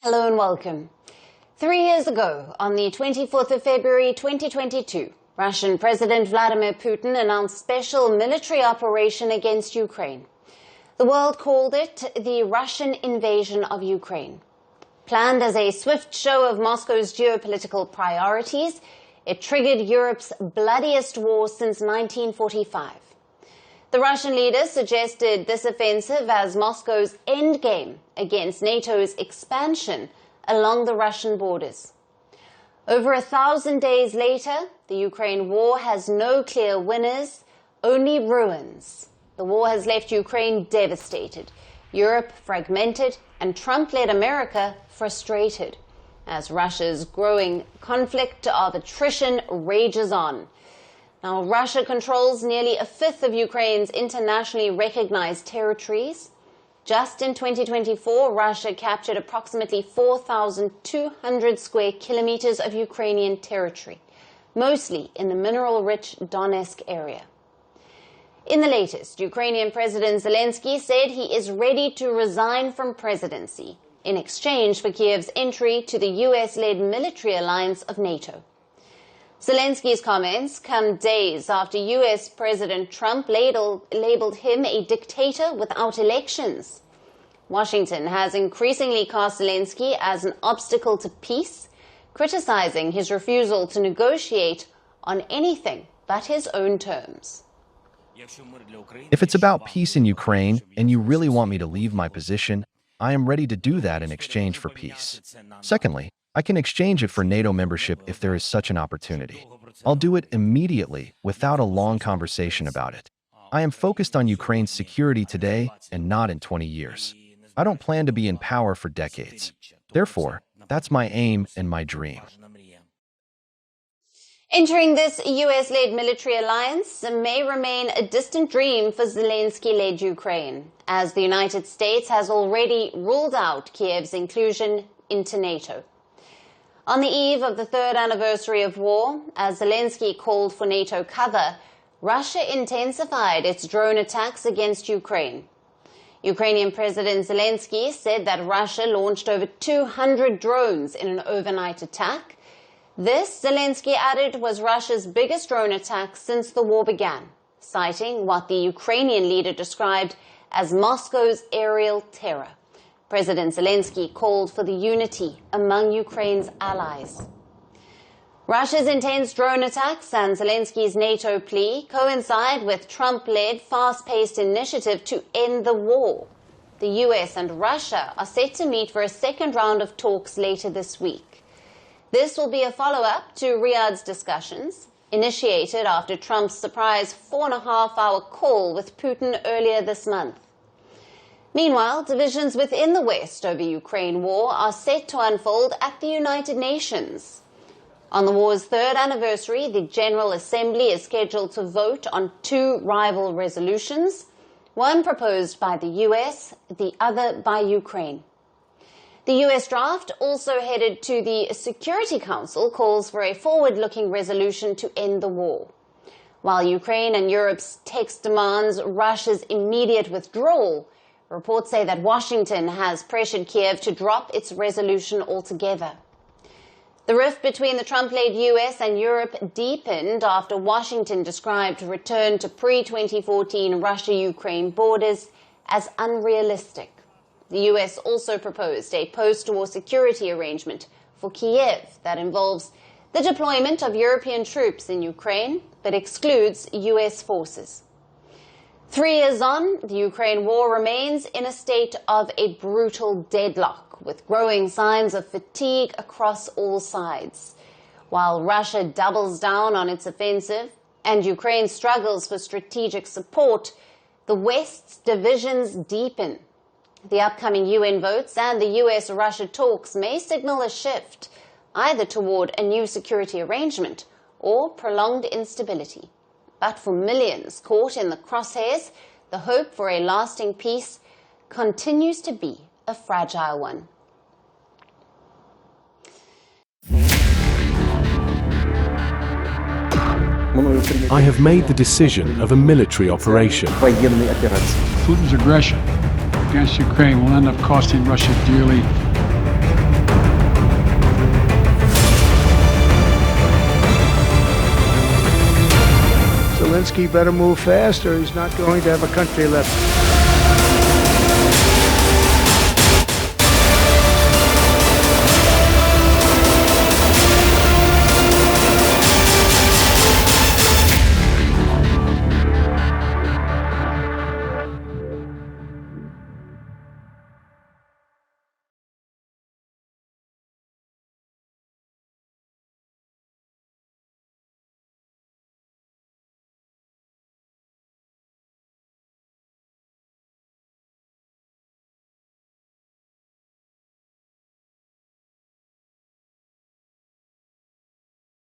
Hello and welcome. 3 years ago, on the 24th of February 2022, Russian President Vladimir Putin announced special military operation against Ukraine. The world called it the Russian invasion of Ukraine. Planned as a swift show of Moscow's geopolitical priorities, it triggered Europe's bloodiest war since 1945. The Russian leader suggested this offensive as Moscow's endgame against NATO's expansion along the Russian borders. Over 1,000 days later, the Ukraine war has no clear winners, only ruins. The war has left Ukraine devastated, Europe fragmented, and Trump-led America frustrated, as Russia's growing conflict of attrition rages on. Now, Russia controls nearly a fifth of Ukraine's internationally recognized territories. Just in 2024, Russia captured approximately 4,200 square kilometers of Ukrainian territory, mostly in the mineral-rich Donetsk area. In the latest, Ukrainian President Zelensky said he is ready to resign from presidency in exchange for Kiev's entry to the US-led military alliance of NATO. Zelensky's comments come days after US President Trump labeled him a dictator without elections. Washington has increasingly cast Zelensky as an obstacle to peace, criticizing his refusal to negotiate on anything but his own terms. If it's about peace in Ukraine and you really want me to leave my position, I am ready to do that in exchange for peace. Secondly, I can exchange it for NATO membership if there is such an opportunity. I'll do it immediately without a long conversation about it. I am focused on Ukraine's security today and not in 20 years. I don't plan to be in power for decades. Therefore, that's my aim and my dream. Entering this US-led military alliance may remain a distant dream for Zelensky-led Ukraine, as the United States has already ruled out Kiev's inclusion into NATO. On the eve of the third anniversary of war, as Zelensky called for NATO cover, Russia intensified its drone attacks against Ukraine. Ukrainian President Zelensky said that Russia launched over 200 drones in an overnight attack. This, Zelensky added, was Russia's biggest drone attack since the war began, citing what the Ukrainian leader described as Moscow's aerial terror. President Zelensky called for the unity among Ukraine's allies. Russia's intense drone attacks and Zelensky's NATO plea coincide with Trump-led fast-paced initiative to end the war. The US and Russia are set to meet for a second round of talks later this week. This will be a follow-up to Riyadh's discussions, initiated after Trump's surprise 4.5-hour call with Putin earlier this month. Meanwhile, divisions within the West over Ukraine war are set to unfold at the United Nations. On the war's third anniversary, the General Assembly is scheduled to vote on two rival resolutions, one proposed by the US, the other by Ukraine. The US draft, also headed to the Security Council, calls for a forward-looking resolution to end the war. While Ukraine and Europe's text demands Russia's immediate withdrawal, reports say that Washington has pressured Kiev to drop its resolution altogether. The rift between the Trump-led US and Europe deepened after Washington described return to pre-2014 Russia-Ukraine borders as unrealistic. The US also proposed a post-war security arrangement for Kiev that involves the deployment of European troops in Ukraine, but excludes US forces. 3 years on, the Ukraine war remains in a state of a brutal deadlock, with growing signs of fatigue across all sides. While Russia doubles down on its offensive and Ukraine struggles for strategic support, the West's divisions deepen. The upcoming UN votes and the US-Russia talks may signal a shift, either toward a new security arrangement or prolonged instability. But for millions caught in the crosshairs, the hope for a lasting peace continues to be a fragile one. I have made the decision of a military operation. Putin's aggression against Ukraine will end up costing Russia dearly. Zelensky better move fast or he's not going to have a country left.